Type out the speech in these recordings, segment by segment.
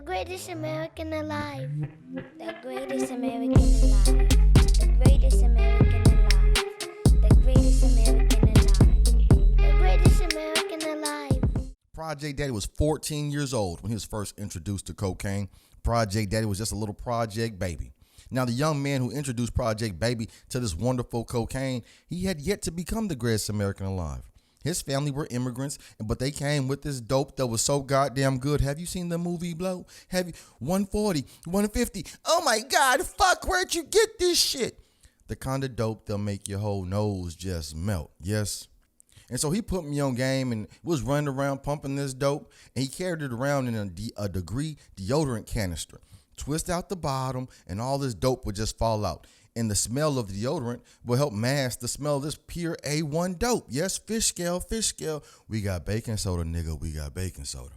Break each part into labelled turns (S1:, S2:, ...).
S1: greatest American alive. The greatest American alive. The greatest American alive. The greatest American alive. The greatest American alive.
S2: Project Daddy was 14 years old when he was first introduced to cocaine. Project Daddy was just a little project baby. Now, the young man who introduced Project Baby to this wonderful cocaine, he had yet to become the greatest American alive. His family were immigrants, but they came with this dope that was so goddamn good. Have you seen the movie Blow? Have you 140, 150? Oh my God, fuck, where'd you get this shit? The kind of dope that'll make your whole nose just melt, yes? And so he put me on game and was running around pumping this dope, and he carried it around in a degree deodorant canister. Twist out the bottom, and all this dope would just fall out. And the smell of the deodorant will help mask the smell of this pure A1 dope. Yes, fish scale, fish scale. We got baking soda, nigga. We got baking soda.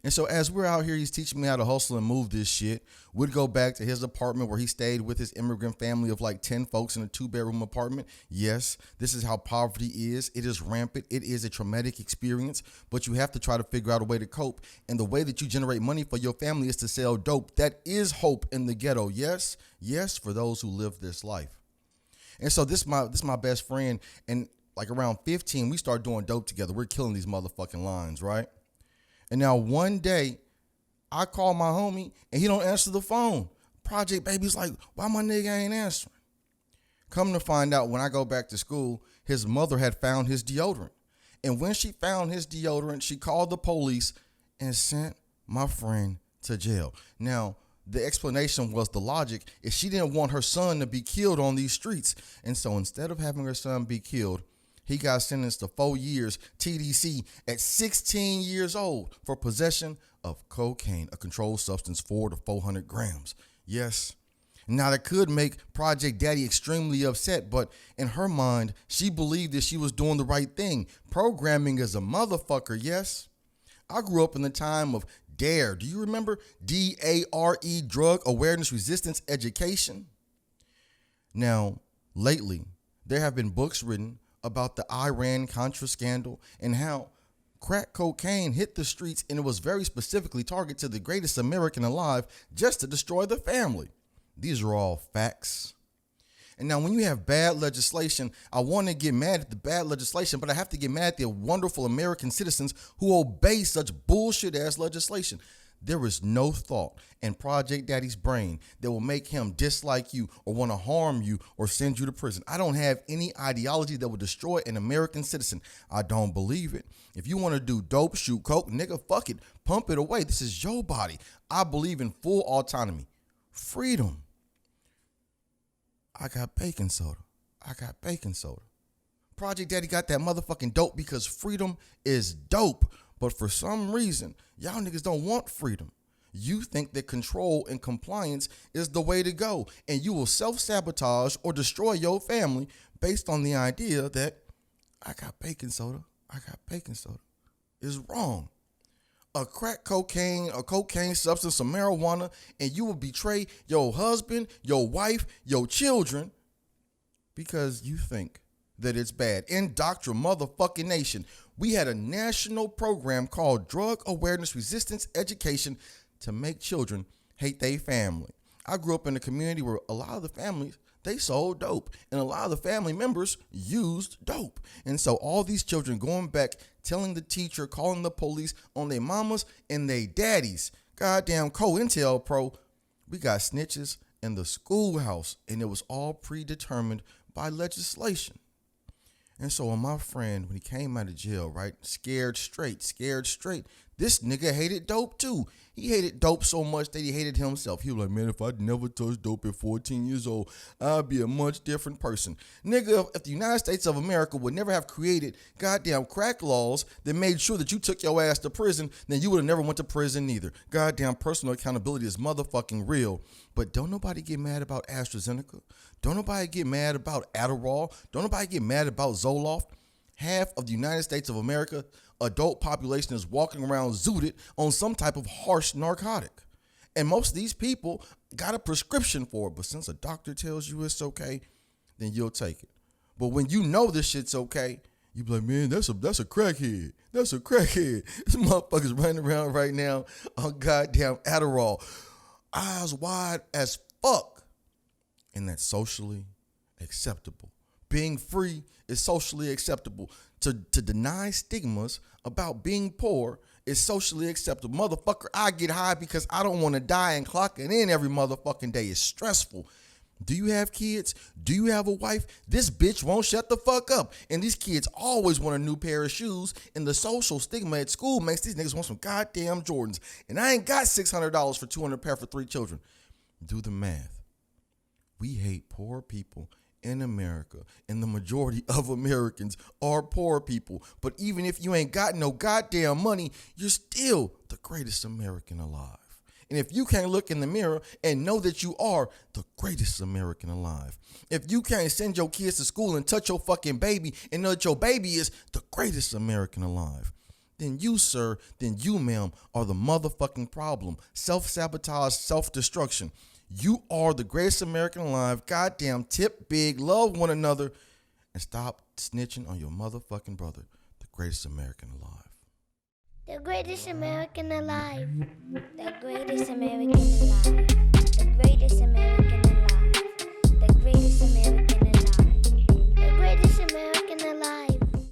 S2: And so as we're out here, he's teaching me how to hustle and move this shit. We'd go back to his apartment where he stayed with his immigrant family of like 10 folks in a 2-bedroom apartment. Yes, this is how poverty is. It is rampant. It is a traumatic experience, but you have to try to figure out a way to cope. And the way that you generate money for your family is to sell dope. That is hope in the ghetto. Yes, yes, for those who live this life. And so this is my best friend. And like around 15, we start doing dope together. We're killing these motherfucking lines, right? And now one day, I call my homie, and he don't answer the phone. Project Baby's like, why my nigga ain't answering? Come to find out, when I go back to school, his mother had found his deodorant. And when she found his deodorant, she called the police and sent my friend to jail. Now, the explanation was, the logic is she didn't want her son to be killed on these streets. And so instead of having her son be killed, he got sentenced to 4 years TDC at 16 years old for possession of cocaine, a controlled substance, 400 to 400 grams. Yes. Now that could make Project Daddy extremely upset, but in her mind, she believed that she was doing the right thing. Programming is a motherfucker, yes? I grew up in the time of DARE. Do you remember DARE, Drug Awareness Resistance Education? Now, lately, there have been books written about the Iran-Contra scandal and how crack cocaine hit the streets, and it was very specifically targeted to the greatest American alive just to destroy the family. These are all facts. And now when you have bad legislation, I want to get mad at the bad legislation, but I have to get mad at the wonderful American citizens who obey such bullshit-ass legislation. There is no thought in Project Daddy's brain that will make him dislike you or want to harm you or send you to prison. I don't have any ideology that will destroy an American citizen. I don't believe it. If you want to do dope, shoot coke, nigga, fuck it. Pump it away. This is your body. I believe in full autonomy. Freedom. I got baking soda. I got baking soda. Project Daddy got that motherfucking dope because freedom is dope. But for some reason, y'all niggas don't want freedom. You think that control and compliance is the way to go, and you will self-sabotage or destroy your family based on the idea that I got baking soda, I got baking soda. Is wrong. A crack cocaine, a cocaine substance, some marijuana, and you will betray your husband, your wife, your children because you think that it's bad. Indoctrinate motherfucking nation. We had a national program called Drug Awareness Resistance Education to make children hate their family. I grew up in a community where a lot of the families, they sold dope, and a lot of the family members used dope. And so all these children going back, telling the teacher, calling the police on their mamas and their daddies. Goddamn COINTELPRO. We got snitches in the schoolhouse, and it was all predetermined by legislation. And so when my friend, when he came out of jail, right, scared straight, this nigga hated dope too. He hated dope so much that he hated himself. He was like, man, if I'd never touched dope at 14 years old, I'd be a much different person. Nigga, if the United States of America would never have created goddamn crack laws that made sure that you took your ass to prison, then you would have never went to prison either. Goddamn personal accountability is motherfucking real. But don't nobody get mad about AstraZeneca. Don't nobody get mad about Adderall. Don't nobody get mad about Zoloft. Half of the United States of America adult population is walking around zooted on some type of harsh narcotic. And most of these people got a prescription for it. But since a doctor tells you it's okay, then you'll take it. But when you know this shit's okay, You be like, man, that's a crackhead. That's a crackhead. This motherfucker's running around right now on goddamn Adderall. Eyes wide as fuck. And that's socially acceptable. Being free is socially acceptable. To deny stigmas about being poor is socially acceptable. Motherfucker, I get high because I don't want to die, and clocking in every motherfucking day is stressful. Do you have kids? Do you have a wife? This bitch won't shut the fuck up. And these kids always want a new pair of shoes, and the social stigma at school makes these niggas want some goddamn Jordans. And I ain't got $600 for 200 pair for 3 children. Do the math. We hate poor people in America, and the majority of Americans are poor people. But even if you ain't got no goddamn money, you're still the greatest American alive. And if you can't look in the mirror and know that you are the greatest American alive, if you can't send your kids to school and touch your fucking baby and know that your baby is the greatest American alive, then you, sir, then you, ma'am, are the motherfucking problem. Self-sabotage, self-destruction. You are the greatest American alive. Goddamn, tip big, love one another, and stop snitching on your motherfucking brother, the greatest American alive.
S1: The greatest American alive. The greatest American alive. The greatest